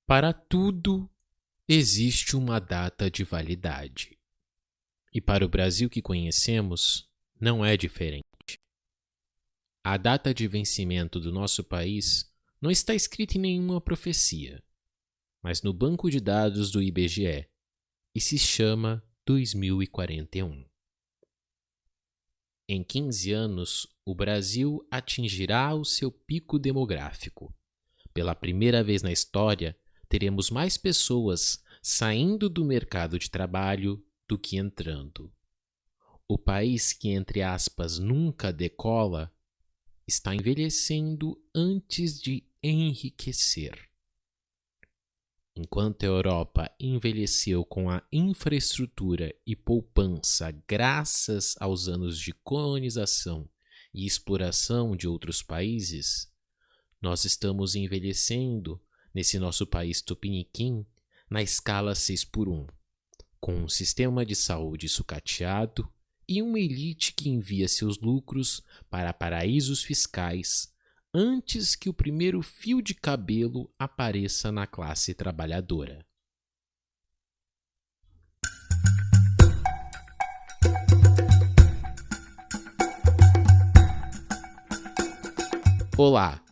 Para tudo existe uma data de validade. E para o Brasil que conhecemos, não é diferente. A data de vencimento do nosso país não está escrita em nenhuma profecia, mas no banco de dados do IBGE, e se chama 2041. Em 15 anos, o Brasil atingirá o seu pico demográfico. Pela primeira vez na história, teremos mais pessoas saindo do mercado de trabalho do que entrando. O país que, entre aspas, nunca decola, está envelhecendo antes de enriquecer. Enquanto a Europa envelheceu com a infraestrutura e poupança graças aos anos de colonização e exploração de outros países, nós estamos envelhecendo nesse nosso país tupiniquim na escala 6x1, com um sistema de saúde sucateado e uma elite que envia seus lucros para paraísos fiscais antes que o primeiro fio de cabelo apareça na classe trabalhadora. Olá,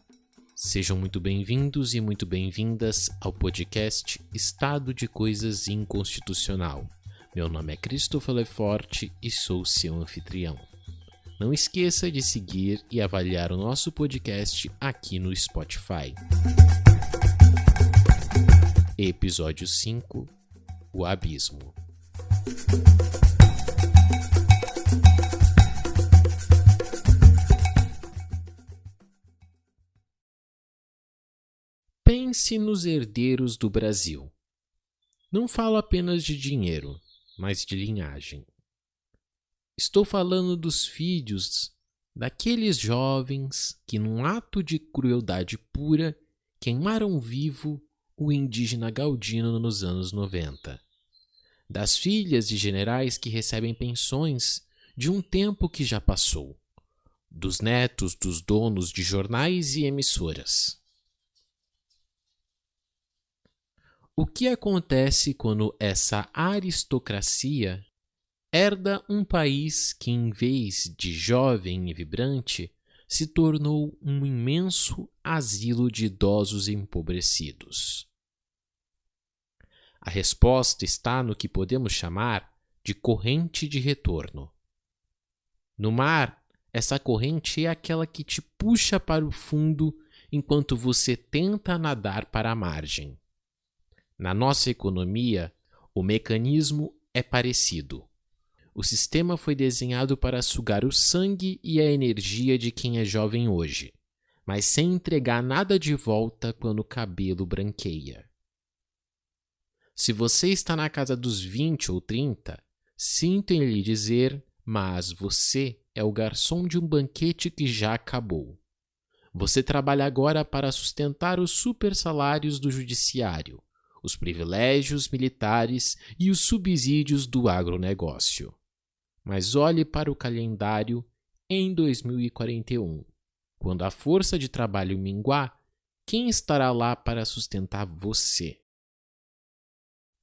sejam muito bem-vindos e muito bem-vindas ao podcast Estado de Coisas Inconstitucional. Meu nome é Christopher Leforte e sou seu anfitrião. Não esqueça de seguir e avaliar o nosso podcast aqui no Spotify. Episódio 5: O Abismo. Pense nos herdeiros do Brasil. Não falo apenas de dinheiro, mas de linhagem. Estou falando dos filhos daqueles jovens que, num ato de crueldade pura, queimaram vivo o indígena Galdino nos anos 90. Das filhas de generais que recebem pensões de um tempo que já passou. Dos netos dos donos de jornais e emissoras. O que acontece quando essa aristocracia herda um país que, em vez de jovem e vibrante, se tornou um imenso asilo de idosos empobrecidos? A resposta está no que podemos chamar de corrente de retorno. No mar, essa corrente é aquela que te puxa para o fundo enquanto você tenta nadar para a margem. Na nossa economia, o mecanismo é parecido. O sistema foi desenhado para sugar o sangue e a energia de quem é jovem hoje, mas sem entregar nada de volta quando o cabelo branqueia. Se você está na casa dos 20 ou 30, sinto em lhe dizer, mas você é o garçom de um banquete que já acabou. Você trabalha agora para sustentar os supersalários do judiciário, os privilégios militares e os subsídios do agronegócio. Mas olhe para o calendário em 2041. Quando a força de trabalho minguar, quem estará lá para sustentar você?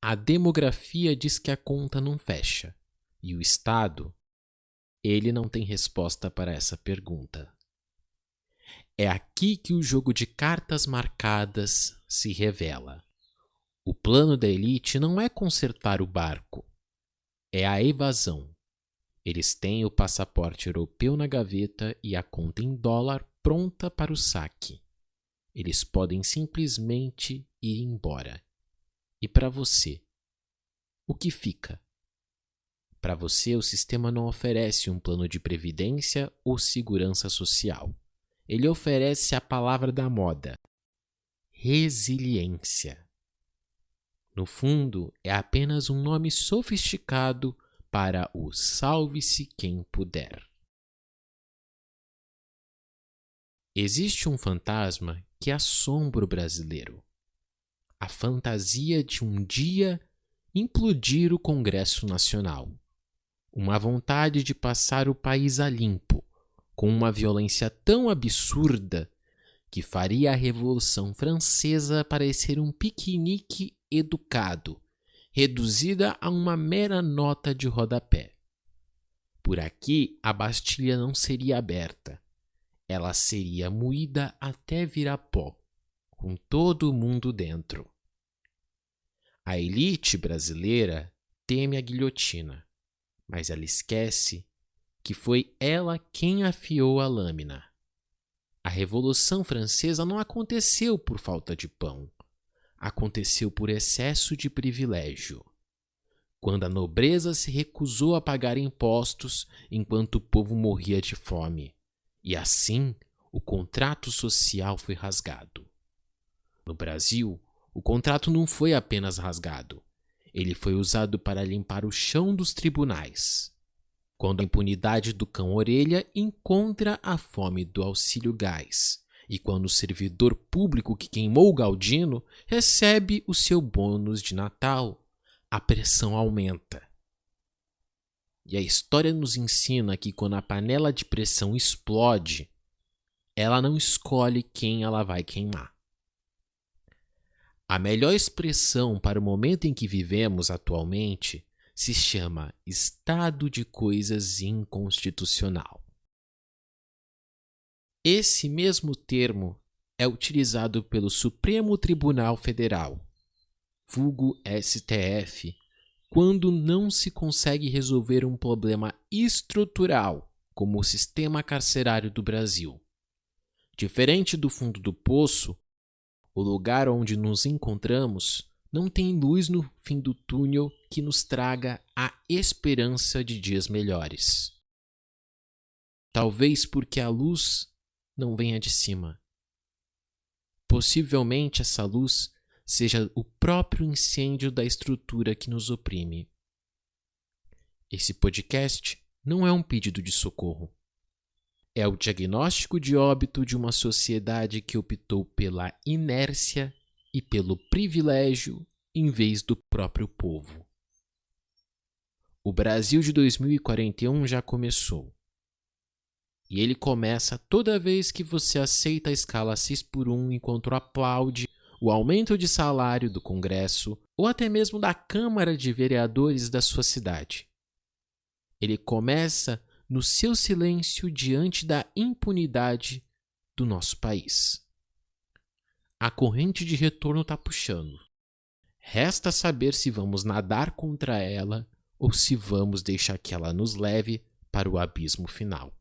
A demografia diz que a conta não fecha. E o Estado? Ele não tem resposta para essa pergunta. É aqui que o jogo de cartas marcadas se revela. O plano da elite não é consertar o barco, é a evasão. Eles têm o passaporte europeu na gaveta e a conta em dólar pronta para o saque. Eles podem simplesmente ir embora. E para você? O que fica? Para você, o sistema não oferece um plano de previdência ou segurança social. Ele oferece a palavra da moda: resiliência. No fundo, é apenas um nome sofisticado para o salve-se quem puder. Existe um fantasma que assombra o brasileiro. A fantasia de um dia implodir o Congresso Nacional. Uma vontade de passar o país a limpo, com uma violência tão absurda que faria a Revolução Francesa parecer um piquenique educado, reduzida a uma mera nota de rodapé. Por aqui, a Bastilha não seria aberta. Ela seria moída até virar pó, com todo mundo dentro. A elite brasileira teme a guilhotina, mas ela esquece que foi ela quem afiou a lâmina. A Revolução Francesa não aconteceu por falta de pão. Aconteceu por excesso de privilégio. Quando a nobreza se recusou a pagar impostos enquanto o povo morria de fome. E assim, o contrato social foi rasgado. No Brasil, o contrato não foi apenas rasgado. Ele foi usado para limpar o chão dos tribunais. Quando a impunidade do cão-orelha encontra a fome do auxílio-gás. E quando o servidor público que queimou o Galdino recebe o seu bônus de Natal, a pressão aumenta. E a história nos ensina que quando a panela de pressão explode, ela não escolhe quem ela vai queimar. A melhor expressão para o momento em que vivemos atualmente se chama estado de coisas inconstitucional. Esse mesmo termo é utilizado pelo Supremo Tribunal Federal, vulgo STF, quando não se consegue resolver um problema estrutural, como o sistema carcerário do Brasil. Diferente do fundo do poço, o lugar onde nos encontramos não tem luz no fim do túnel que nos traga a esperança de dias melhores. Talvez porque a luz não venha de cima. Possivelmente essa luz seja o próprio incêndio da estrutura que nos oprime. Esse podcast não é um pedido de socorro. É o diagnóstico de óbito de uma sociedade que optou pela inércia e pelo privilégio em vez do próprio povo. O Brasil de 2041 já começou. E ele começa toda vez que você aceita a escala 6x1 enquanto aplaude o aumento de salário do Congresso ou até mesmo da Câmara de Vereadores da sua cidade. Ele começa no seu silêncio diante da impunidade do nosso país. A corrente de retorno está puxando. Resta saber se vamos nadar contra ela ou se vamos deixar que ela nos leve para o abismo final.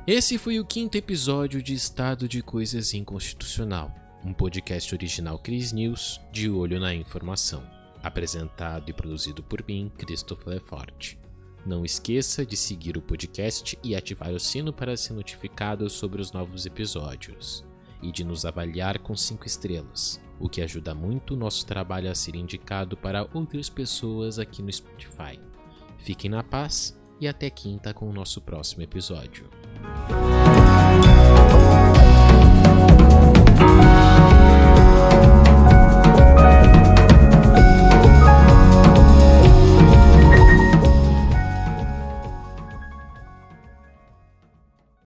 Esse foi o 5º episódio de Estado de Coisas Inconstitucional, um podcast original Cris News, de olho na informação, apresentado e produzido por mim, Christopher Lefort. Não esqueça de seguir o podcast e ativar o sino para ser notificado sobre os novos episódios, e de nos avaliar com 5 estrelas, o que ajuda muito o nosso trabalho a ser indicado para outras pessoas aqui no Spotify. Fiquem na paz e até quinta com o nosso próximo episódio.